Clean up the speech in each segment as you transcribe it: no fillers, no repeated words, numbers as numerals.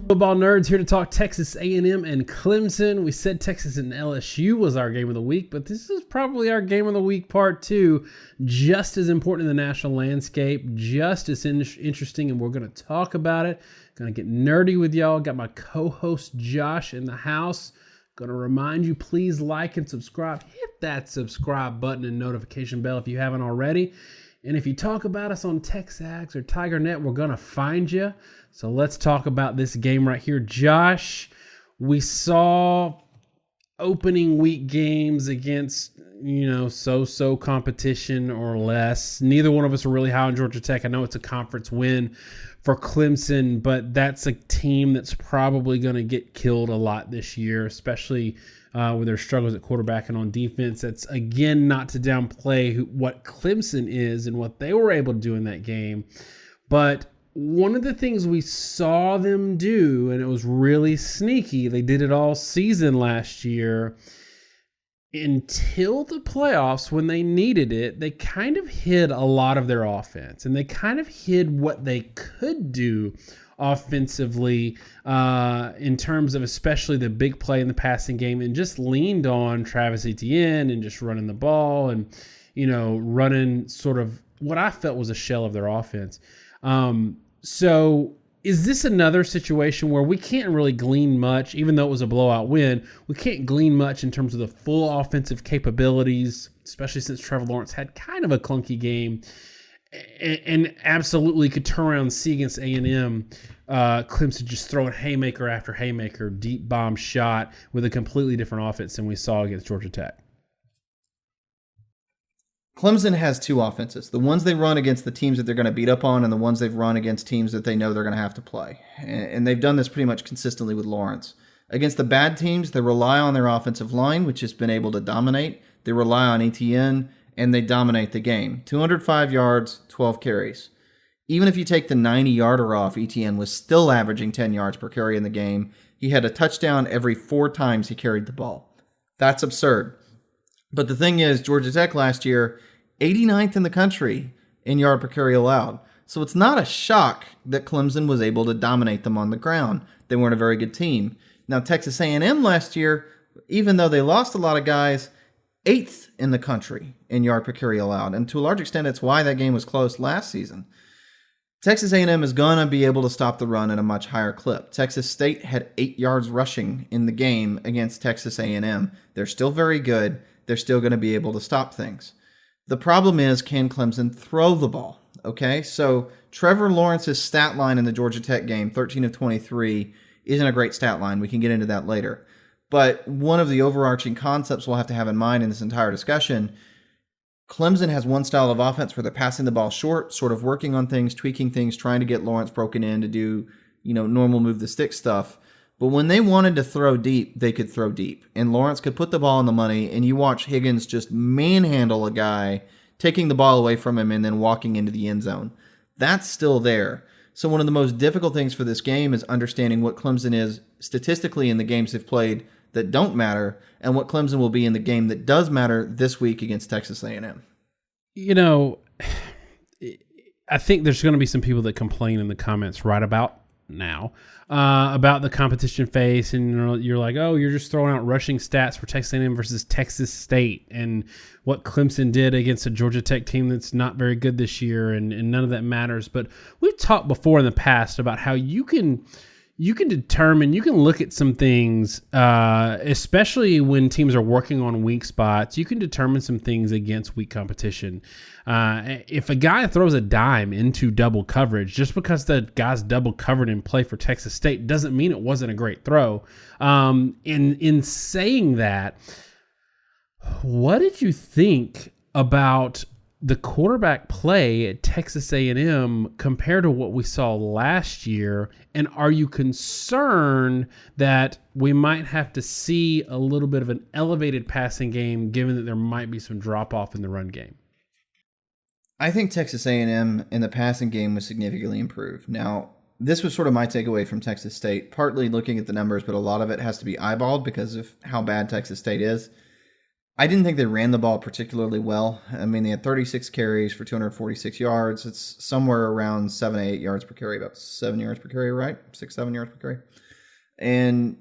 Football nerds here to talk Texas A&M and Clemson. We said Texas and LSU was our game of the week, but this is probably our game of the week part two. Just as important in the national landscape, just as interesting, and we're going to talk about it. Going to get nerdy with y'all. Got my co-host Josh in the house. Going to remind you, please like and subscribe. Hit that subscribe button and notification bell if you haven't already. And if you talk about us on TexAgs or TigerNet, we're going to find you. So let's talk about this game right here. Josh, we saw opening week games against, so-so competition or less. Neither one of us are really high on Georgia Tech. I know it's a conference win for Clemson, but that's a team that's probably going to get killed a lot this year, especially with their struggles at quarterback and on defense. That's, again, not to downplay what Clemson is and what they were able to do in that game. But one of the things we saw them do, and it was really sneaky, they did it all season last year, until the playoffs when they needed it, they kind of hid a lot of their offense, and they kind of hid what they could do offensively in terms of especially the big play in the passing game, and just leaned on Travis Etienne and just running the ball and, running sort of what I felt was a shell of their offense. So is this another situation where we can't really glean much, even though it was a blowout win, we can't glean much in terms of the full offensive capabilities, especially since Trevor Lawrence had kind of a clunky game and absolutely could turn around and see against A&M. Clemson just throwing haymaker after haymaker, deep bomb shot with a completely different offense than we saw against Georgia Tech. Clemson has two offenses, the ones they run against the teams that they're going to beat up on and the ones they've run against teams that they know they're going to have to play. And they've done this pretty much consistently with Lawrence. Against the bad teams, they rely on their offensive line, which has been able to dominate. They rely on ETN, and they dominate the game. 205 yards, 12 carries. Even if you take the 90-yarder off, ETN was still averaging 10 yards per carry in the game. He had a touchdown every 4 times he carried the ball. That's absurd. But the thing is, Georgia Tech last year, 89th in the country in yard per carry allowed. So it's not a shock that Clemson was able to dominate them on the ground. They weren't a very good team. Now, Texas A&M last year, even though they lost a lot of guys, 8th in the country in yard per carry allowed. And to a large extent, it's why that game was close last season. Texas A&M is going to be able to stop the run at a much higher clip. Texas State had 8 yards rushing in the game against Texas A&M. They're still very good. They're still going to be able to stop things. The problem is, can Clemson throw the ball? Okay, so Trevor Lawrence's stat line in the Georgia Tech game, 13 of 23, isn't a great stat line. We can get into that later. But one of the overarching concepts we'll have to have in mind in this entire discussion, Clemson has one style of offense where they're passing the ball short, sort of working on things, tweaking things, trying to get Lawrence broken in to do, normal move the stick stuff. But when they wanted to throw deep, they could throw deep. And Lawrence could put the ball in the money, and you watch Higgins just manhandle a guy, taking the ball away from him and then walking into the end zone. That's still there. So one of the most difficult things for this game is understanding what Clemson is statistically in the games they've played that don't matter, and what Clemson will be in the game that does matter this week against Texas A&M. I think there's going to be some people that complain in the comments right about now about the competition phase, and you're like, oh, you're just throwing out rushing stats for Texas A&M versus Texas State and what Clemson did against a Georgia Tech team that's not very good this year, and none of that matters. But we've talked before in the past about how you can determine, you can look at some things, especially when teams are working on weak spots. You can determine some things against weak competition. If a guy throws a dime into double coverage, just because the guy's double covered in play for Texas State doesn't mean it wasn't a great throw. In saying that, what did you think about the quarterback play at Texas A&M compared to what we saw last year? And are you concerned that we might have to see a little bit of an elevated passing game, given that there might be some drop-off in the run game? I think Texas A&M in the passing game was significantly improved. Now, this was sort of my takeaway from Texas State, partly looking at the numbers, but a lot of it has to be eyeballed because of how bad Texas State is. I didn't think they ran the ball particularly well. I mean, they had 36 carries for 246 yards. It's somewhere around 7 to 8 yards per carry, about 7 yards per carry, right? 6, 7 yards per carry. And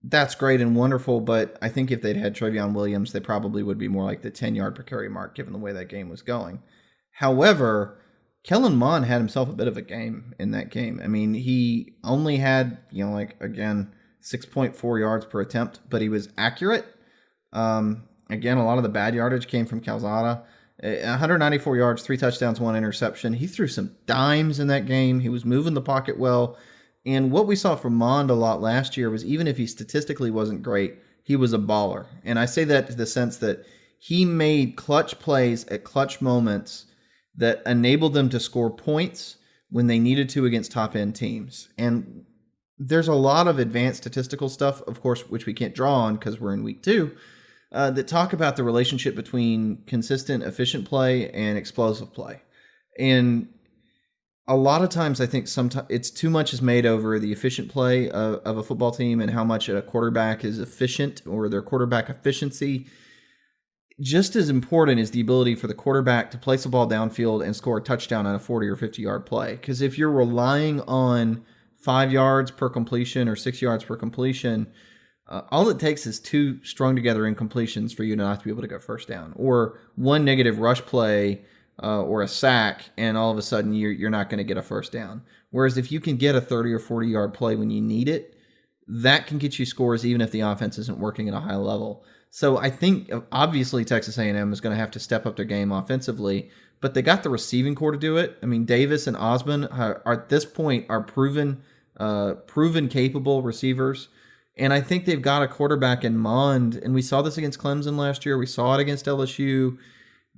that's great and wonderful, but I think if they'd had Trevion Williams, they probably would be more like the 10-yard per carry mark, given the way that game was going. However, Kellen Mond had himself a bit of a game in that game. I mean, he only had, 6.4 yards per attempt, but he was accurate. Again, a lot of the bad yardage came from Calzada. 194 yards, 3 touchdowns, 1 interception. He threw some dimes in that game. He was moving the pocket well. And what we saw from Mond a lot last year was even if he statistically wasn't great, he was a baller. And I say that to the sense that he made clutch plays at clutch moments that enabled them to score points when they needed to against top-end teams. And there's a lot of advanced statistical stuff, of course, which we can't draw on because we're in week 2, that talk about the relationship between consistent, efficient play and explosive play. And a lot of times I think sometimes it's too much is made over the efficient play of a football team and how much a quarterback is efficient or their quarterback efficiency. Just as important is the ability for the quarterback to place a ball downfield and score a touchdown on a 40 or 50-yard play. Because if you're relying on 5 yards per completion or 6 yards per completion, all it takes is 2 strung together incompletions for you not to be able to go first down, or 1 negative rush play or a sack, and all of a sudden you're not going to get a first down. Whereas if you can get a 30 or 40-yard play when you need it, that can get you scores even if the offense isn't working at a high level. So I think obviously Texas A&M is going to have to step up their game offensively, but they got the receiving core to do it. I mean, Davis and Osmond are at this point are proven capable receivers. And I think they've got a quarterback in Mond, and we saw this against Clemson last year. We saw it against LSU,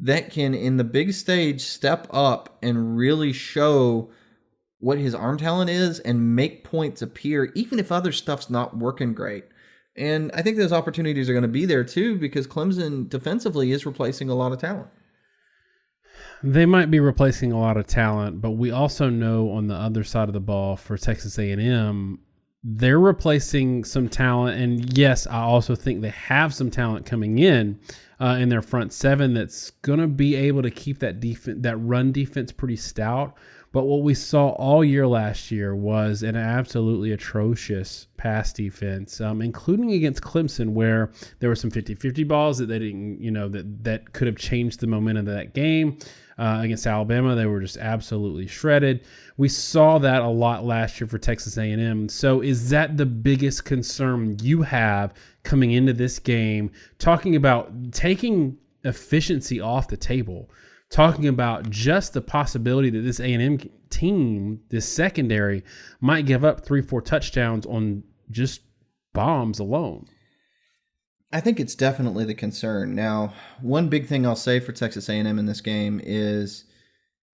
that can, in the big stage, step up and really show what his arm talent is and make points appear, even if other stuff's not working great. And I think those opportunities are going to be there, too, because Clemson defensively is replacing a lot of talent. They might be replacing a lot of talent, but we also know on the other side of the ball for Texas A&M, they're replacing some talent, and yes, I also think they have some talent coming in their front seven that's going to be able to keep that run defense pretty stout. But what we saw all year last year was an absolutely atrocious pass defense, including against Clemson, where there were some 50-50 balls that they didn't, that could have changed the momentum of that game. Against Alabama, they were just absolutely shredded. We saw that a lot last year for Texas A&M. So is that the biggest concern you have coming into this game, talking about taking efficiency off the table, talking about just the possibility that this A&M team, this secondary, might give up 3-4 touchdowns on just bombs alone? I think it's definitely the concern. Now, one big thing I'll say for Texas A&M in this game is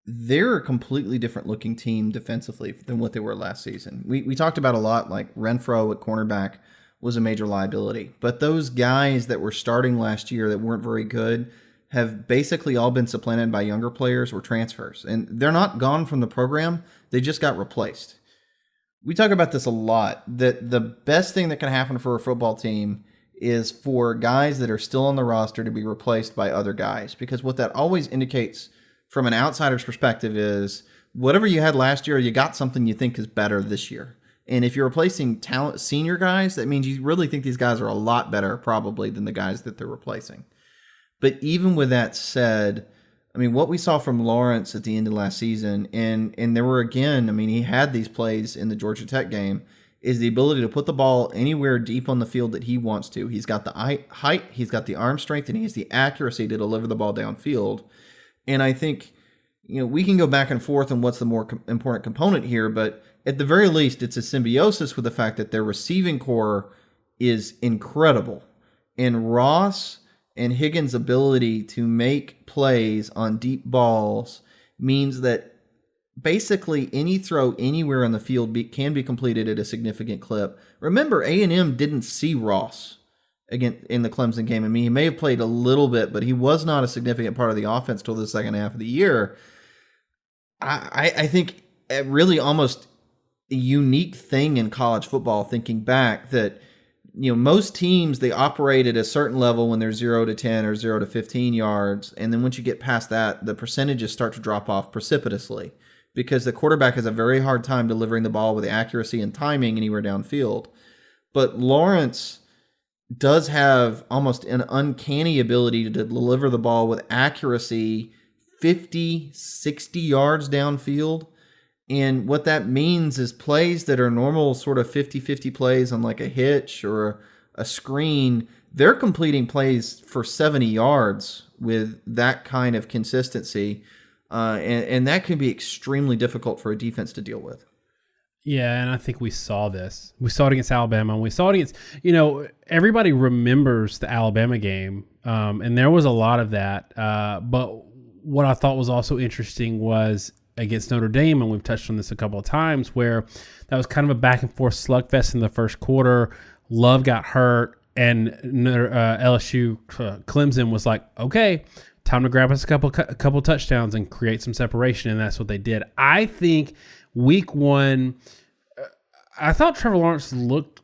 they're a completely different looking team defensively than what they were last season. We talked about a lot, like Renfro at cornerback was a major liability. But those guys that were starting last year that weren't very good have basically all been supplanted by younger players or transfers. And they're not gone from the program. They just got replaced. We talk about this a lot, that the best thing that can happen for a football team is for guys that are still on the roster to be replaced by other guys. Because what that always indicates from an outsider's perspective is whatever you had last year, you got something you think is better this year. And if you're replacing talent, senior guys, that means you really think these guys are a lot better probably than the guys that they're replacing. But even with that said, I mean, what we saw from Lawrence at the end of last season, and there were, again, I mean, he had these plays in the Georgia Tech game, is the ability to put the ball anywhere deep on the field that he wants to. He's got the height, he's got the arm strength, and he has the accuracy to deliver the ball downfield. And I think, we can go back and forth on what's the more important component here, but at the very least, it's a symbiosis with the fact that their receiving core is incredible. And Ross and Higgins' ability to make plays on deep balls means that basically any throw anywhere on the field can be completed at a significant clip. Remember, A&M didn't see Ross again in the Clemson game. I mean, he may have played a little bit, but he was not a significant part of the offense till the second half of the year. I think really almost a unique thing in college football, thinking back, that most teams, they operate at a certain level when they're 0 to 10 or 0 to 15 yards. And then once you get past that, the percentages start to drop off precipitously because the quarterback has a very hard time delivering the ball with accuracy and timing anywhere downfield. But Lawrence does have almost an uncanny ability to deliver the ball with accuracy 50, 60 yards downfield. And what that means is plays that are normal sort of 50-50 plays on like a hitch or a screen, they're completing plays for 70 yards with that kind of consistency. And that can be extremely difficult for a defense to deal with. Yeah, and I think we saw this. We saw it against Alabama. And we saw it against, everybody remembers the Alabama game, and there was a lot of that. But what I thought was also interesting was against Notre Dame, and we've touched on this a couple of times, where that was kind of a back and forth slugfest in the first quarter. Love got hurt, and LSU Clemson was like, okay, time to grab us a couple touchdowns and create some separation, and that's what they did. I think week one, I thought Trevor Lawrence looked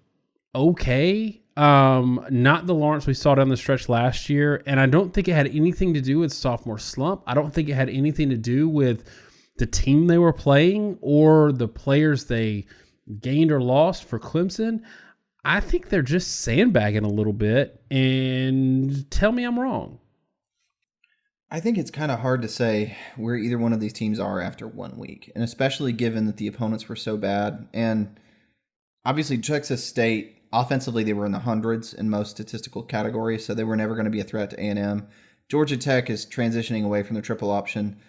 okay. Not the Lawrence we saw down the stretch last year, and I don't think it had anything to do with sophomore slump. I don't think it had anything to do with the team they were playing or the players they gained or lost for Clemson. I think they're just sandbagging a little bit, and tell me I'm wrong. I think it's kind of hard to say where either one of these teams are after 1 week, and especially given that the opponents were so bad. And obviously Texas State, offensively, they were in the hundreds in most statistical categories, so they were never going to be a threat to A&M. Georgia Tech is transitioning away from the triple option.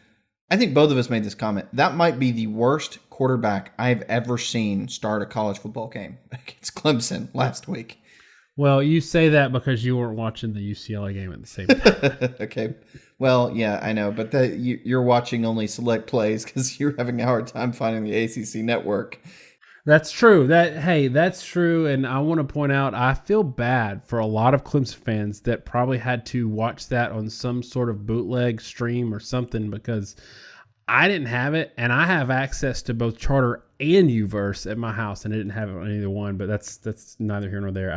I think both of us made this comment. That might be the worst quarterback I've ever seen start a college football game against Clemson last week. Well, you say that because you weren't watching the UCLA game at the same time. Okay. Well, yeah, I know. But you're watching only select plays because you're having a hard time finding the ACC network. That's true. That's true. And I want to point out, I feel bad for a lot of Clemson fans that probably had to watch that on some sort of bootleg stream or something, because I didn't have it, and I have access to both Charter and Uverse at my house, and I didn't have it on either one. But that's neither here nor there.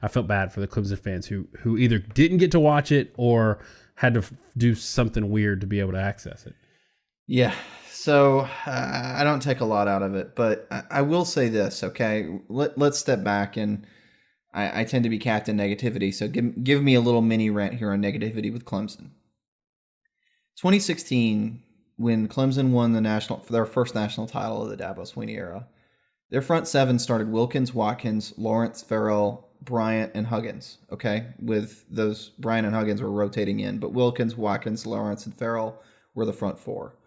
I felt bad for the Clemson fans who either didn't get to watch it or had to do something weird to be able to access it. Yeah. So I don't take a lot out of it, but I will say this, okay? Let's step back, and I tend to be Captain Negativity, so give me a little mini rant here on negativity with Clemson. 2016, when Clemson won their first national title of the Dabo Swinney era, their front seven started Wilkins, Watkins, Lawrence, Farrell, Bryant, and Huggins, okay? With those, Bryant and Huggins were rotating in, but Wilkins, Watkins, Lawrence, and Farrell were the front four.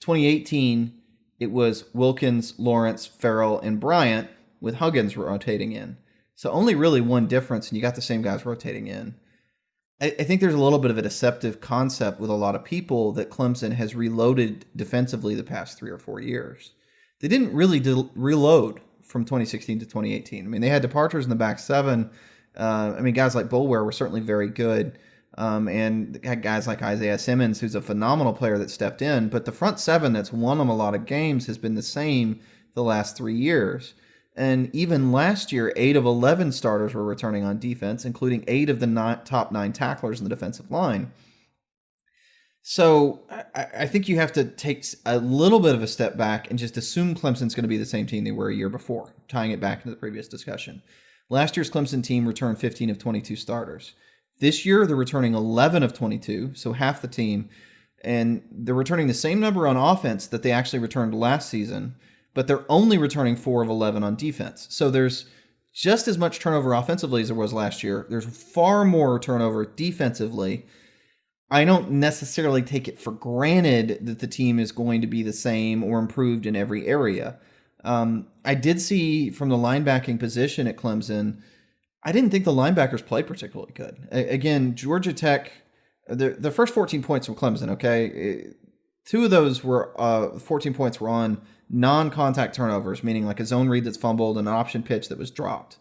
2018, it was Wilkins, Lawrence, Farrell, and Bryant, with Huggins rotating in. So only really one difference, and you got the same guys rotating in. I think there's a little bit of a deceptive concept with a lot of people that Clemson has reloaded defensively the past 3 or 4 years. They didn't really reload from 2016 to 2018. I mean, they had departures in the back seven. Guys like Bulware were certainly very good. And had guys like Isaiah Simmons, who's a phenomenal player that stepped in. But the front seven that's won them a lot of games has been the same the last 3 years. And even last year, 8 of 11 starters were returning on defense, including 8 of the top 9 tacklers in the defensive line. So I think you have to take a little bit of a step back and just assume Clemson's going to be the same team they were a year before, tying it back into the previous discussion. Last year's Clemson team returned 15 of 22 starters. This year, they're returning 11 of 22, so half the team, and they're returning the same number on offense that they actually returned last season, but they're only returning 4 of 11 on defense. So there's just as much turnover offensively as there was last year. There's far more turnover defensively. I don't necessarily take it for granted that the team is going to be the same or improved in every area. I did see from the linebacking position at Clemson, I didn't think the linebackers played particularly good. Again, Georgia Tech, the first 14 points from Clemson, okay? 2 of those were 14 points were on non-contact turnovers, meaning like a zone read that's fumbled and an option pitch that was dropped.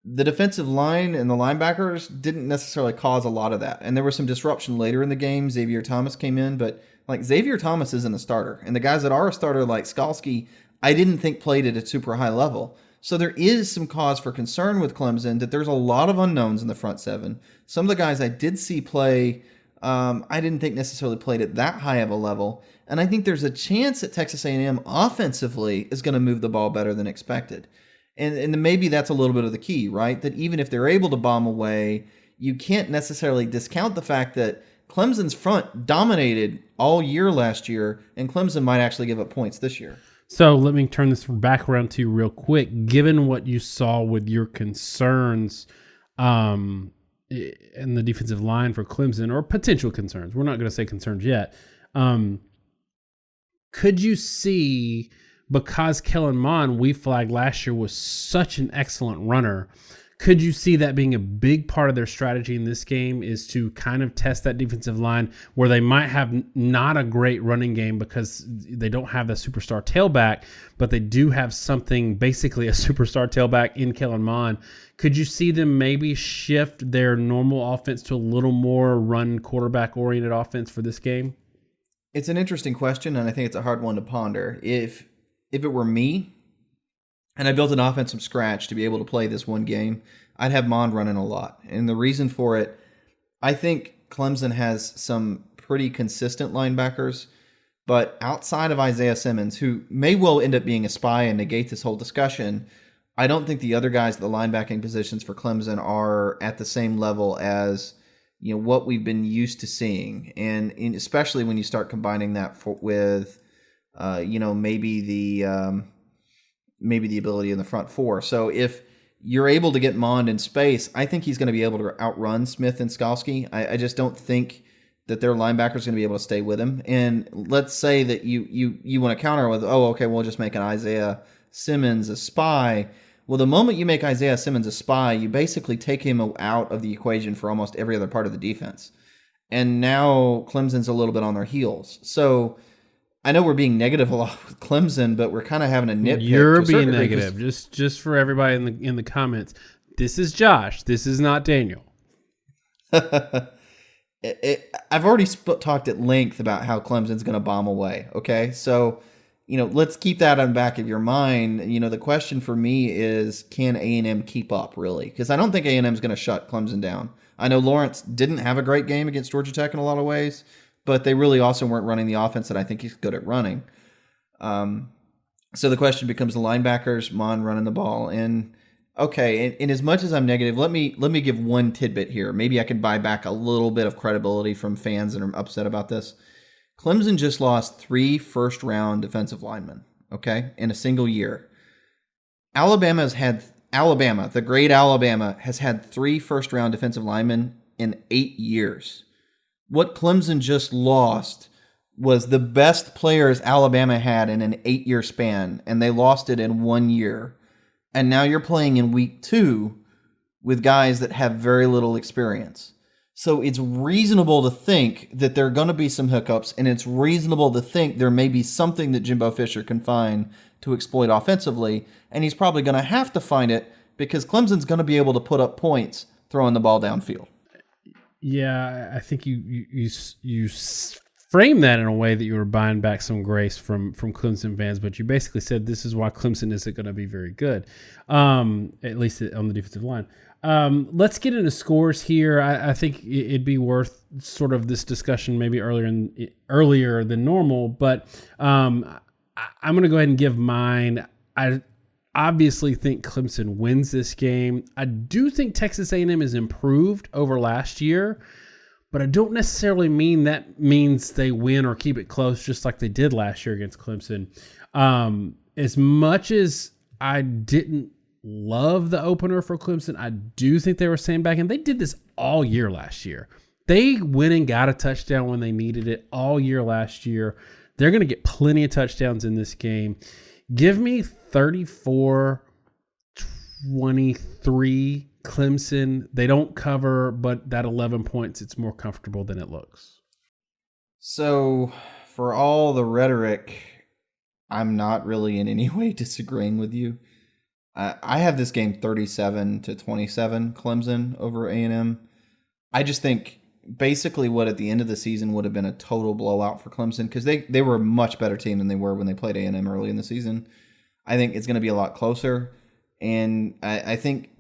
The defensive line and the linebackers didn't necessarily cause a lot of that. And there was some disruption later in the game. Xavier Thomas came in, but like Xavier Thomas isn't a starter. And the guys that are a starter, like Skalski, I didn't think played at a super high level. So there is some cause for concern with Clemson that there's a lot of unknowns in the front seven. Some of the guys I did see play, I didn't think necessarily played at that high of a level. And I think there's a chance that Texas A&M offensively is going to move the ball better than expected. And maybe that's a little bit of the key, right? That even if they're able to bomb away, you can't necessarily discount the fact that Clemson's front dominated all year last year, and Clemson might actually give up points this year. So let me turn this back around to you real quick. Given what you saw with your concerns in the defensive line for Clemson, or potential concerns, we're not going to say concerns yet, could you see, because Kellen Mond, we flagged last year, was such an excellent runner, could you see that being a big part of their strategy in this game, is to kind of test that defensive line where they might have not a great running game because they don't have the superstar tailback, but they do have something, basically a superstar tailback in Kellen Mond? Could you see them maybe shift their normal offense to a little more run quarterback-oriented offense for this game? It's an interesting question, and I think it's a hard one to ponder. If it were me, and I built an offense from scratch to be able to play this one game, I'd have Mond running a lot. And the reason for it, I think Clemson has some pretty consistent linebackers, but outside of Isaiah Simmons, who may well end up being a spy and negate this whole discussion, I don't think the other guys at the linebacking positions for Clemson are at the same level as what we've been used to seeing. And especially when you start combining that with maybe the ability in the front four. So if you're able to get Mond in space, I think he's going to be able to outrun Smith and Skalski. I just don't think that their linebackers are going to be able to stay with him. And let's say that you want to counter with, we'll just make an Isaiah Simmons a spy. Well, the moment you make Isaiah Simmons a spy, you basically take him out of the equation for almost every other part of the defense. And now Clemson's a little bit on their heels. So I know we're being negative a lot with Clemson, but we're kind of having a nitpick. You're being negative. Just for everybody in the comments, this is Josh. This is not Daniel. I've already talked at length about how Clemson's going to bomb away. Okay, so let's keep that on the back of your mind. The question for me is, can A&M keep up really? Because I don't think A&M is going to shut Clemson down. I know Lawrence didn't have a great game against Georgia Tech in a lot of ways, but they really also weren't running the offense that I think he's good at running. So the question becomes the linebackers, Mond running the ball. And okay, and as much as I'm negative, let me give one tidbit here. Maybe I can buy back a little bit of credibility from fans that are upset about this. Clemson just lost 3 first-round defensive linemen, okay, in a single year. Alabama, the great Alabama, has had 3 first-round defensive linemen in 8 years. What Clemson just lost was the best players Alabama had in an 8-year span, and they lost it in 1 year. And now you're playing in week 2 with guys that have very little experience. So it's reasonable to think that there are going to be some hiccups, and it's reasonable to think there may be something that Jimbo Fisher can find to exploit offensively, and he's probably going to have to find it because Clemson's going to be able to put up points throwing the ball downfield. Yeah, I think you framed that in a way that you were buying back some grace from Clemson fans, but you basically said this is why Clemson isn't going to be very good, at least on the defensive line. Let's get into scores here. I think it'd be worth sort of this discussion maybe earlier than normal, but I'm going to go ahead and give mine. I obviously think Clemson wins this game. I do think Texas A&M is improved over last year, but I don't necessarily mean that means they win or keep it close just like they did last year against Clemson. As much as I didn't love the opener for Clemson, I do think they were sandbagging. They did this all year last year. They went and got a touchdown when they needed it all year last year. They're going to get plenty of touchdowns in this game. Give me 34-23 Clemson. They don't cover, but that 11 points, it's more comfortable than it looks. So for all the rhetoric, I'm not really in any way disagreeing with you. I have this game 37-27 Clemson over A&M. I just think basically what at the end of the season would have been a total blowout for Clemson because they were a much better team than they were when they played A&M early in the season. I think it's going to be a lot closer. And I think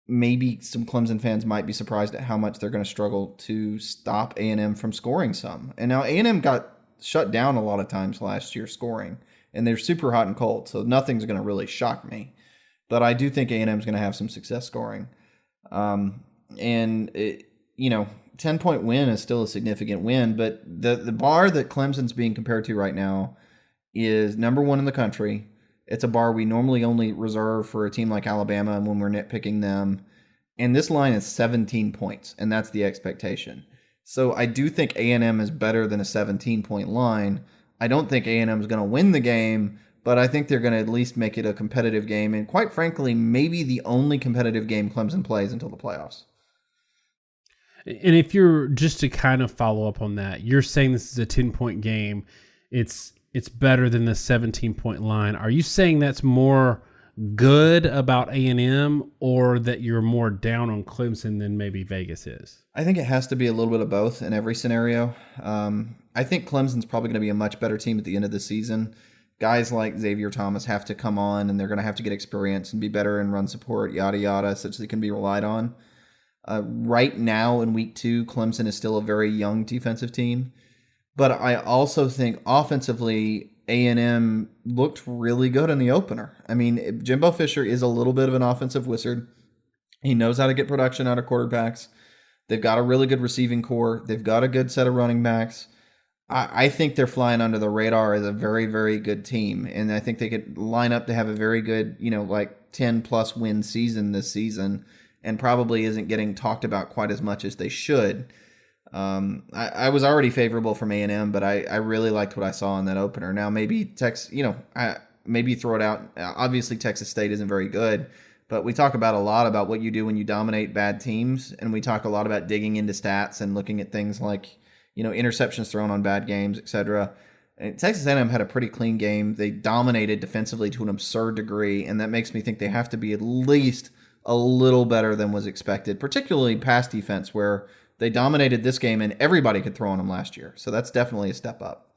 maybe some Clemson fans might be surprised at how much they're going to struggle to stop A&M from scoring some. And now A&M got shut down a lot of times last year scoring, and they're super hot and cold, so nothing's going to really shock me. But I do think A&M is going to have some success scoring. And, 10-point win is still a significant win, but the bar that Clemson's being compared to right now is number one in the country. It's a bar we normally only reserve for a team like Alabama and when we're nitpicking them. And this line is 17 points, and that's the expectation. So I do think A&M is better than a 17-point line. I don't think A&M is going to win the game, but I think they're going to at least make it a competitive game. And quite frankly, maybe the only competitive game Clemson plays until the playoffs. And if you're just to kind of follow up on that, you're saying this is a 10-point game. It's better than the 17-point line. Are you saying that's more good about A&M, or that you're more down on Clemson than maybe Vegas is? I think it has to be a little bit of both in every scenario. I think Clemson's probably going to be a much better team at the end of the season. Guys like Xavier Thomas have to come on, and they're going to have to get experience and be better in run support, yada, yada, such that they can be relied on. Right now in week 2, Clemson is still a very young defensive team. But I also think offensively, A&M looked really good in the opener. I mean, Jimbo Fisher is a little bit of an offensive wizard. He knows how to get production out of quarterbacks. They've got a really good receiving core. They've got a good set of running backs. I think they're flying under the radar as a very, very good team. And I think they could line up to have a very good, 10-plus win season this season, and probably isn't getting talked about quite as much as they should. I was already favorable from A&M, but I really liked what I saw in that opener. Now, maybe maybe throw it out. Obviously, Texas State isn't very good, but we talk about a lot about what you do when you dominate bad teams, and we talk a lot about digging into stats and looking at things like, interceptions thrown on bad games, etc. And Texas A&M had a pretty clean game. They dominated defensively to an absurd degree, and that makes me think they have to be at least a little better than was expected, particularly pass defense, where they dominated this game and everybody could throw on them last year. So that's definitely a step up.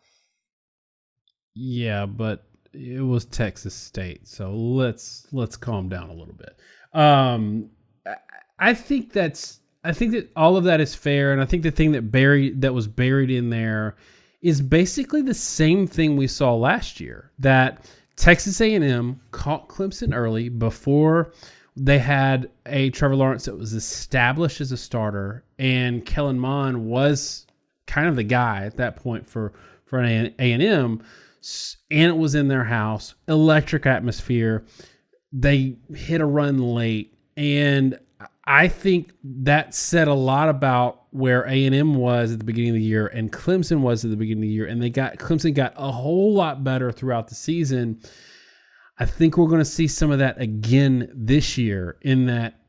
Yeah, but it was Texas State, so let's calm down a little bit. I think that all of that is fair, and I think the thing that was buried in there is basically the same thing we saw last year, that Texas A&M caught Clemson early before they had a Trevor Lawrence that was established as a starter, and Kellen Mond was kind of the guy at that point for an A&M, and it was in their house, electric atmosphere. They hit a run late, and I think that said a lot about where A&M was at the beginning of the year and Clemson was at the beginning of the year, and Clemson got a whole lot better throughout the season. I think we're going to see some of that again this year, in that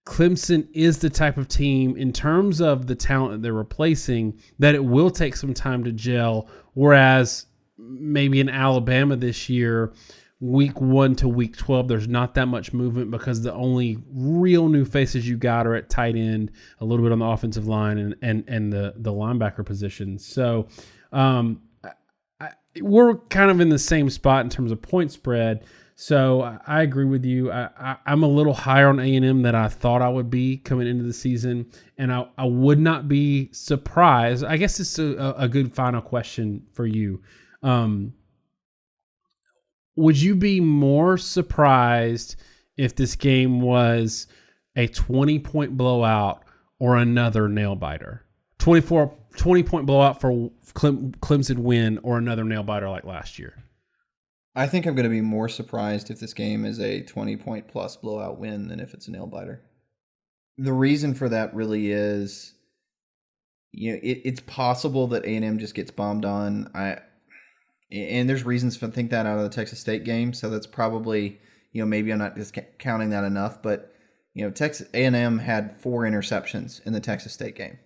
Clemson is the type of team, in terms of the talent that they're replacing, that it will take some time to gel, whereas maybe in Alabama this year, week 1 to week 12, there's not that much movement because the only real new faces you got are at tight end, a little bit on the offensive line, and the linebacker position. So we're kind of in the same spot in terms of point spread. So I agree with you. I'm a little higher on A&M than I thought I would be coming into the season, and I would not be surprised. I guess it's a good final question for you. Would you be more surprised if this game was a 20-point blowout or another nail-biter? 20-point blowout for Clemson win, or another nail-biter like last year? I think I'm going to be more surprised if this game is a 20-point plus blowout win than if it's a nail-biter. The reason for that really is, it's possible that A&M just gets bombed on. And there's reasons to think that out of the Texas State game, so that's probably, maybe I'm not discounting that enough, but, Texas A&M had 4 interceptions in the Texas State game.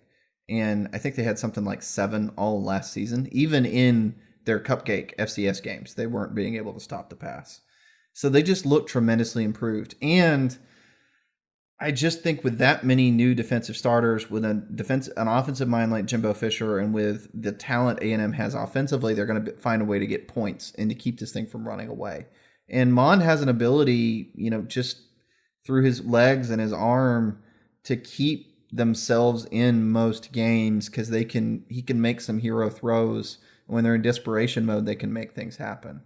And I think they had something like 7 all last season. Even in their cupcake FCS games, they weren't being able to stop the pass. So they just looked tremendously improved. And I just think with that many new defensive starters, with an offensive mind like Jimbo Fisher, and with the talent A&M has offensively, they're going to find a way to get points and to keep this thing from running away. And Mond has an ability, just through his legs and his arm to keep themselves in most games because he can make some hero throws. When they're in desperation mode, they can make things happen.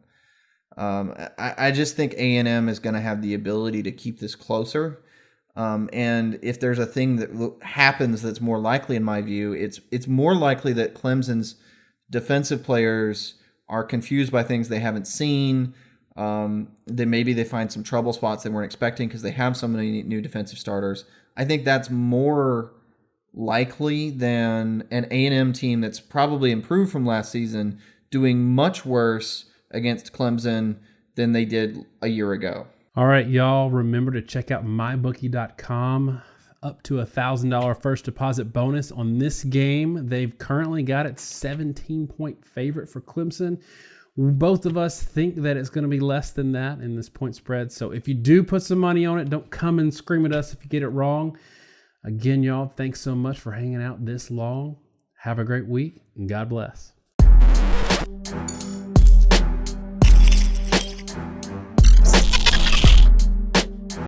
I just think A&M is going to have the ability to keep this closer. And if there's a thing that happens that's more likely, in my view, it's more likely that Clemson's defensive players are confused by things they haven't seen. Then maybe they find some trouble spots they weren't expecting because they have so many new defensive starters. I think that's more likely than an A&M team that's probably improved from last season doing much worse against Clemson than they did a year ago. All right, y'all, remember to check out mybookie.com. Up to $1,000 first deposit bonus on this game. They've currently got it 17-point favorite for Clemson. Both of us think that it's going to be less than that in this point spread. So if you do put some money on it, don't come and scream at us if you get it wrong. Again, y'all, thanks so much for hanging out this long. Have a great week, and God bless.